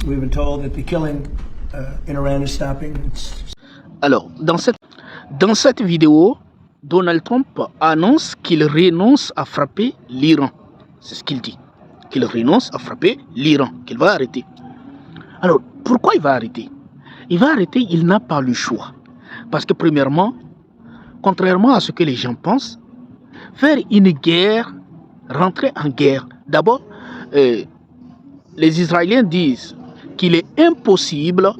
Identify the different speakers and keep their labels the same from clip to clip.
Speaker 1: We've been told that the killing in Iran is stopping.
Speaker 2: Alors, dans cette vidéo, Donald Trump annonce qu'il renonce à frapper l'Iran. C'est ce qu'il dit. Qu'il renonce à frapper l'Iran, qu'il va arrêter. Alors, pourquoi il va arrêter? Il va arrêter, il n'a pas le choix. Parce que premièrement, contrairement à ce que les gens pensent, faire une guerre, rentrer en guerre, d'abord, les Israéliens disent qu'il est impossible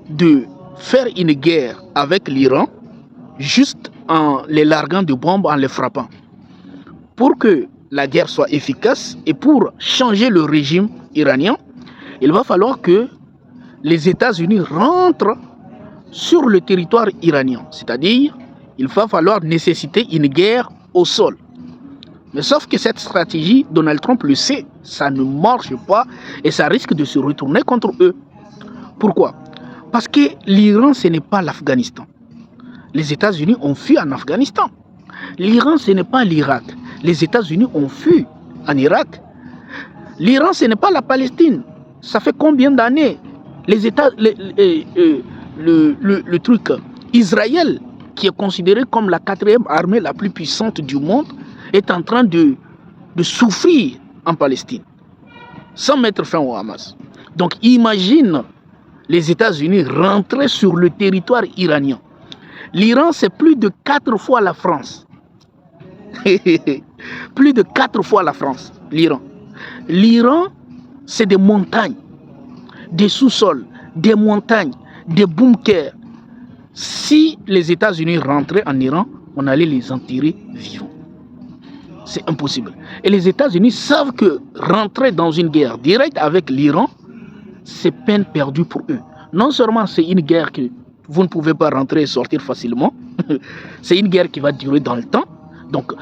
Speaker 2: de faire une guerre avec l'Iran juste en les larguant de bombes, en les frappant. Pour que la guerre soit efficace et pour changer le régime iranien, il va falloir que les États-Unis rentrent sur le territoire iranien. C'est-à-dire, il va falloir nécessiter une guerre au sol. Mais sauf que cette stratégie, Donald Trump le sait, ça ne marche pas et ça risque de se retourner contre eux. Pourquoi? Parce que l'Iran, ce n'est pas l'Afghanistan. Les États-Unis ont fui en Afghanistan. L'Iran, ce n'est pas l'Irak. Les États-Unis ont fui en Irak. L'Iran, ce n'est pas la Palestine. Ça fait combien d'années le truc Israël, qui est considéré comme la 4e armée la plus puissante du monde, est en train de souffrir en Palestine, sans mettre fin au Hamas. Donc imagine les États-Unis rentrer sur le territoire iranien. L'Iran, c'est plus de 4 fois la France. Plus de 4 fois la France, l'Iran. L'Iran, c'est des montagnes, des sous-sols, des montagnes, des bunkers. Si les États-Unis rentraient en Iran, on allait les enterrer vivants. C'est impossible. Et les États-Unis savent que rentrer dans une guerre directe avec l'Iran, c'est peine perdue pour eux. Non seulement c'est une guerre que vous ne pouvez pas rentrer et sortir facilement, c'est une guerre qui va durer dans le temps. Donc,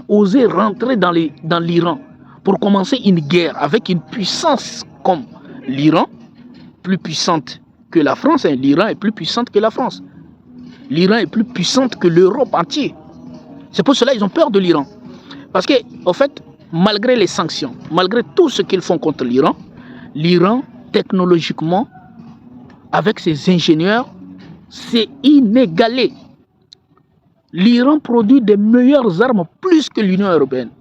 Speaker 2: oser rentrer dans l'Iran pour commencer une guerre avec une puissance comme l'Iran, plus puissante que la France. L'Iran est plus puissante que la France. L'Iran est plus puissante que l'Europe entière. C'est pour cela qu'ils ont peur de l'Iran. Parce que, en fait, malgré les sanctions, malgré tout ce qu'ils font contre l'Iran, l'Iran, technologiquement, avec ses ingénieurs, c'est inégalé. L'Iran produit des meilleures armes plus que l'Union européenne.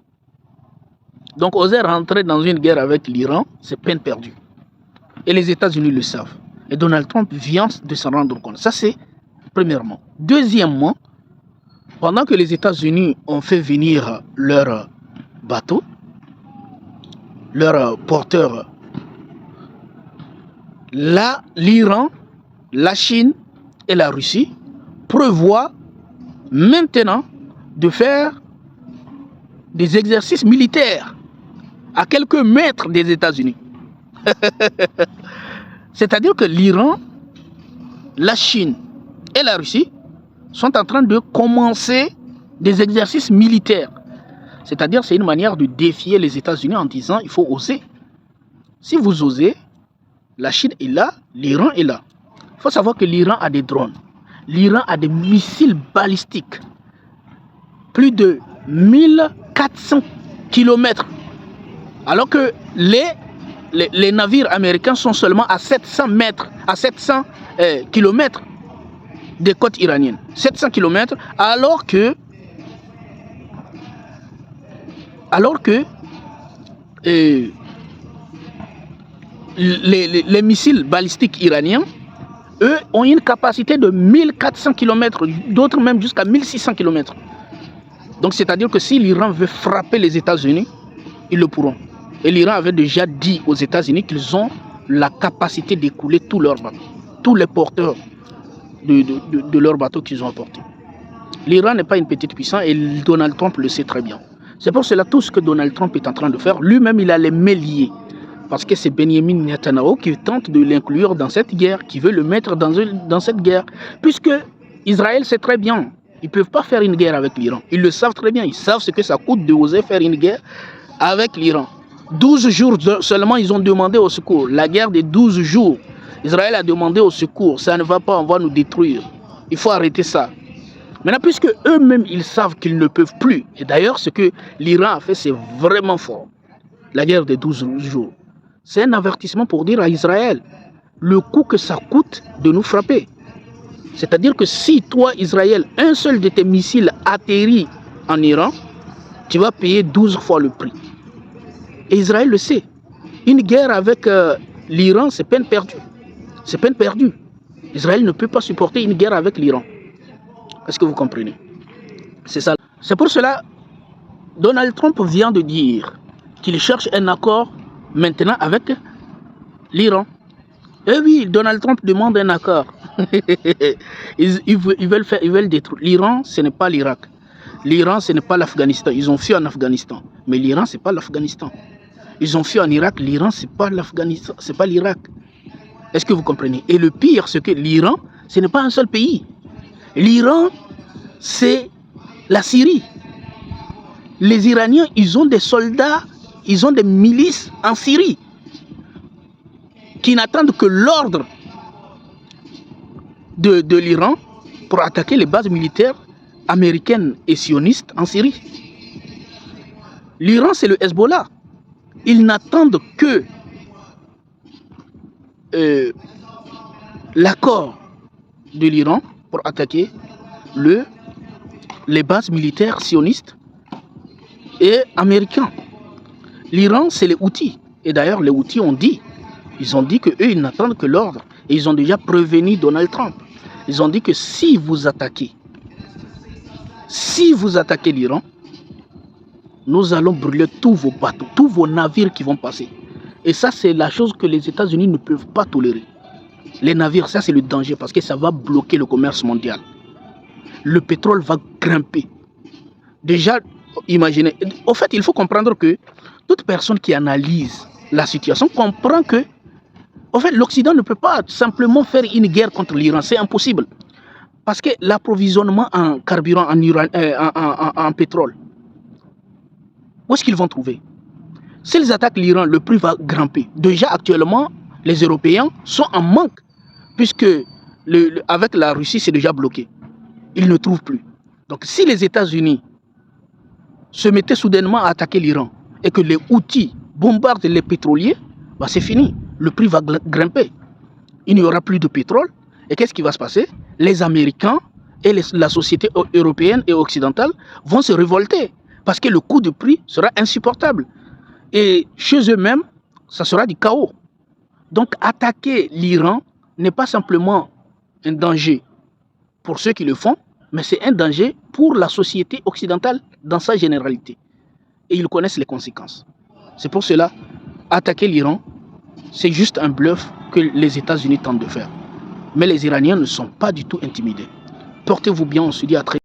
Speaker 2: Donc, oser rentrer dans une guerre avec l'Iran, c'est peine perdue. Et les États-Unis le savent. Et Donald Trump vient de s'en rendre compte. Ça, c'est premièrement. Deuxièmement, pendant que les États-Unis ont fait venir leurs bateaux, leurs porteurs, là, l'Iran, la Chine et la Russie prévoient maintenant de faire des exercices militaires à quelques mètres des États-Unis. C'est-à-dire que l'Iran, la Chine et la Russie sont en train de commencer des exercices militaires. C'est-à-dire c'est une manière de défier les États-Unis en disant il faut oser. Si vous osez, la Chine est là, l'Iran est là. Il faut savoir que l'Iran a des drones. L'Iran a des missiles balistiques. Plus de 1400 km. Alors que les navires américains sont seulement à 700 mètres, à 700 km des côtes iraniennes. 700 km, alors que les missiles balistiques iraniens, eux, ont une capacité de 1400 km, d'autres même jusqu'à 1600 km. Donc, c'est-à-dire que si l'Iran veut frapper les États-Unis, ils le pourront. Et l'Iran avait déjà dit aux États-Unis qu'ils ont la capacité d'écouler tous leurs bateaux, tous les porteurs de leurs bateaux qu'ils ont apportés. L'Iran n'est pas une petite puissance et Donald Trump le sait très bien. C'est pour cela tout ce que Donald Trump est en train de faire. Lui-même, il a les mains liées. Parce que c'est Benjamin Netanyahu qui tente de l'inclure dans cette guerre, qui veut le mettre dans cette guerre. Puisque Israël sait très bien, ils ne peuvent pas faire une guerre avec l'Iran. Ils le savent très bien, ils savent ce que ça coûte d'oser faire une guerre avec l'Iran. 12 jours seulement, ils ont demandé au secours. La guerre des 12 jours, Israël a demandé au secours. Ça ne va pas, on va nous détruire. Il faut arrêter ça. Maintenant, puisque eux-mêmes, ils savent qu'ils ne peuvent plus. Et d'ailleurs, ce que l'Iran a fait, c'est vraiment fort. La guerre des 12 jours. c'est un avertissement pour dire à Israël le coût que ça coûte de nous frapper. C'est-à-dire que si toi, Israël, un seul de tes missiles atterrit en Iran, tu vas payer 12 fois le prix. Et Israël le sait. Une guerre avec l'Iran, c'est peine perdue. C'est peine perdue. Israël ne peut pas supporter une guerre avec l'Iran. Est-ce que vous comprenez? C'est ça. C'est pour cela, Donald Trump vient de dire qu'il cherche un accord maintenant avec l'Iran. Eh oui, Donald Trump demande un accord. ils veulent détruire. L'Iran, ce n'est pas l'Irak. L'Iran, ce n'est pas l'Afghanistan. Ils ont fui en Afghanistan. Mais l'Iran, ce n'est pas l'Afghanistan. Ils ont fui en Irak. L'Iran, ce n'est pas l'Afghanistan. Ce n'est pas l'Irak. Est-ce que vous comprenez? Et le pire, c'est que l'Iran, ce n'est pas un seul pays. L'Iran, c'est la Syrie. Les Iraniens, ils ont des soldats, ils ont des milices en Syrie qui n'attendent que l'ordre de l'Iran pour attaquer les bases militaires américaines et sionistes en Syrie. L'Iran, c'est le Hezbollah. Ils n'attendent que l'accord de l'Iran pour attaquer les bases militaires sionistes et américains. L'Iran, c'est les Houthis. Et d'ailleurs, les Houthis ont dit, qu'eux, ils n'attendent que l'ordre. Et ils ont déjà prévenu Donald Trump. Ils ont dit que si vous attaquez l'Iran, nous allons brûler tous vos bateaux, tous vos navires qui vont passer. Et ça, c'est la chose que les États-Unis ne peuvent pas tolérer. Les navires, ça, c'est le danger parce que ça va bloquer le commerce mondial. Le pétrole va grimper. Déjà, imaginez. Au fait, il faut comprendre que toute personne qui analyse la situation comprend que, en fait, l'Occident ne peut pas simplement faire une guerre contre l'Iran. C'est impossible. Parce que l'approvisionnement en carburant, en pétrole, où est-ce qu'ils vont trouver? S'ils attaquent l'Iran, le prix va grimper. Déjà, actuellement, les Européens sont en manque, puisque avec la Russie, c'est déjà bloqué. Ils ne trouvent plus. Donc, si les États-Unis se mettaient soudainement à attaquer l'Iran et que les Houthis bombardent les pétroliers, bah c'est fini. Le prix va grimper. Il n'y aura plus de pétrole. Et qu'est-ce qui va se passer? Les Américains et la société européenne et occidentale vont se révolter parce que le coût de prix sera insupportable. Et chez eux-mêmes, ça sera du chaos. Donc attaquer l'Iran n'est pas simplement un danger pour ceux qui le font, mais c'est un danger pour la société occidentale dans sa généralité. Et ils connaissent les conséquences. C'est pour cela, attaquer l'Iran, c'est juste un bluff que les États-Unis tentent de faire. Mais les Iraniens ne sont pas du tout intimidés. Portez-vous bien, on se dit à très